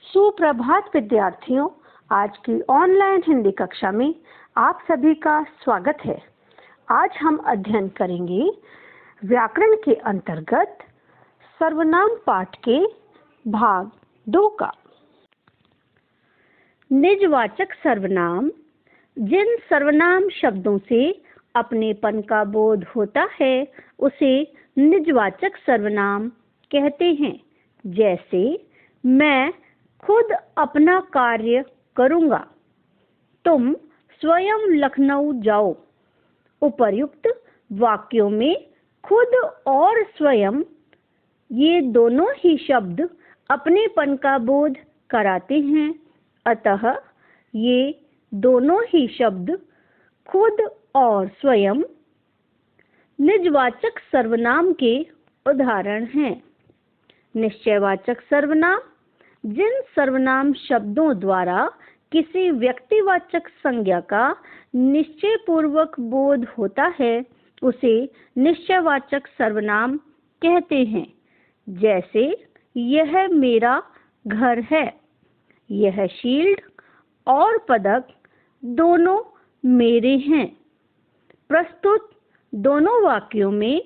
सुप्रभात विद्यार्थियों, आज की ऑनलाइन हिंदी कक्षा में आप सभी का स्वागत है। आज हम अध्ययन करेंगे व्याकरण के अंतर्गत सर्वनाम पाठ के भाग 2 का। निजवाचक सर्वनाम जिन सर्वनाम शब्दों से अपनेपन का बोध होता है उसे निजवाचक सर्वनाम कहते हैं। जैसे मैं खुद अपना कार्य करूंगा, तुम स्वयं लखनऊ जाओ। उपर्युक्त वाक्यों में खुद और स्वयं ये दोनों ही शब्द अपनेपन का बोध कराते हैं, अतः ये दोनों ही शब्द खुद और स्वयं निजवाचक सर्वनाम के उदाहरण हैं। निश्चयवाचक सर्वनाम जिन सर्वनाम शब्दों द्वारा किसी व्यक्तिवाचक संज्ञा का निश्चयपूर्वक बोध होता है उसे निश्चयवाचक सर्वनाम कहते हैं। जैसे यह मेरा घर है, यह शील्ड और पदक दोनों मेरे हैं। प्रस्तुत दोनों वाक्यों में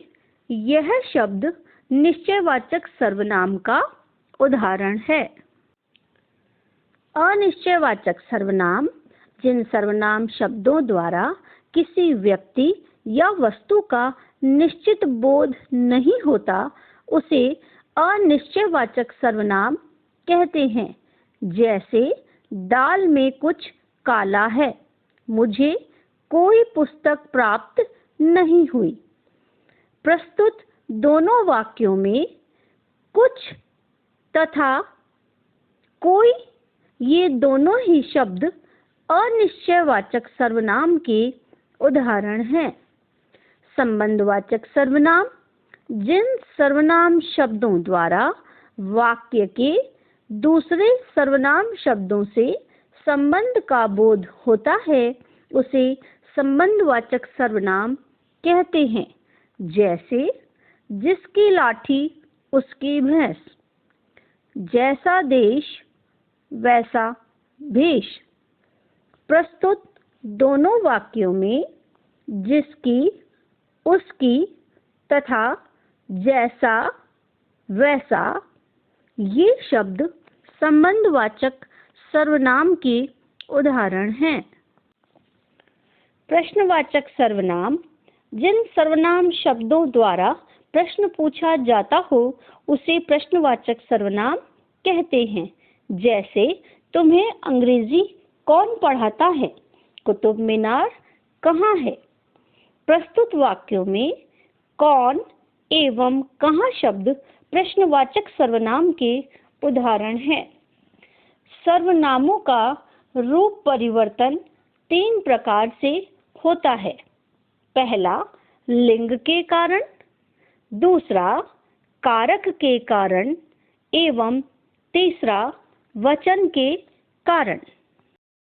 यह शब्द निश्चयवाचक सर्वनाम का उदाहरण है। अनिश्चयवाचक सर्वनाम जिन सर्वनाम शब्दों द्वारा किसी व्यक्ति या वस्तु का निश्चित बोध नहीं होता उसे अनिश्चयवाचक सर्वनाम कहते हैं। जैसे दाल में कुछ काला है, मुझे कोई पुस्तक प्राप्त नहीं हुई। प्रस्तुत दोनों वाक्यों में कुछ तथा कोई ये दोनों ही शब्द अनिश्चयवाचक सर्वनाम के उदाहरण हैं। संबंधवाचक सर्वनाम जिन सर्वनाम शब्दों द्वारा वाक्य के दूसरे सर्वनाम शब्दों से संबंध का बोध होता है उसे संबंधवाचक सर्वनाम कहते हैं। जैसे जिसकी लाठी उसकी भैंस, जैसा देश वैसा भेष। प्रस्तुत दोनों वाक्यों में जिसकी, उसकी तथा जैसा वैसा ये शब्द संबंधवाचक सर्वनाम के उदाहरण हैं। प्रश्नवाचक सर्वनाम जिन सर्वनाम शब्दों द्वारा प्रश्न पूछा जाता हो उसे प्रश्नवाचक सर्वनाम कहते हैं। जैसे तुम्हें अंग्रेजी कौन पढ़ाता है, कुतुब मीनार कहाँ है। प्रस्तुत वाक्यों में कौन एवं कहाँ शब्द प्रश्नवाचक सर्वनाम के उदाहरण हैं। सर्वनामों का रूप परिवर्तन 3 प्रकार से होता है। पहला लिंग के कारण, दूसरा कारक के कारण एवं तीसरा वचन के कारण।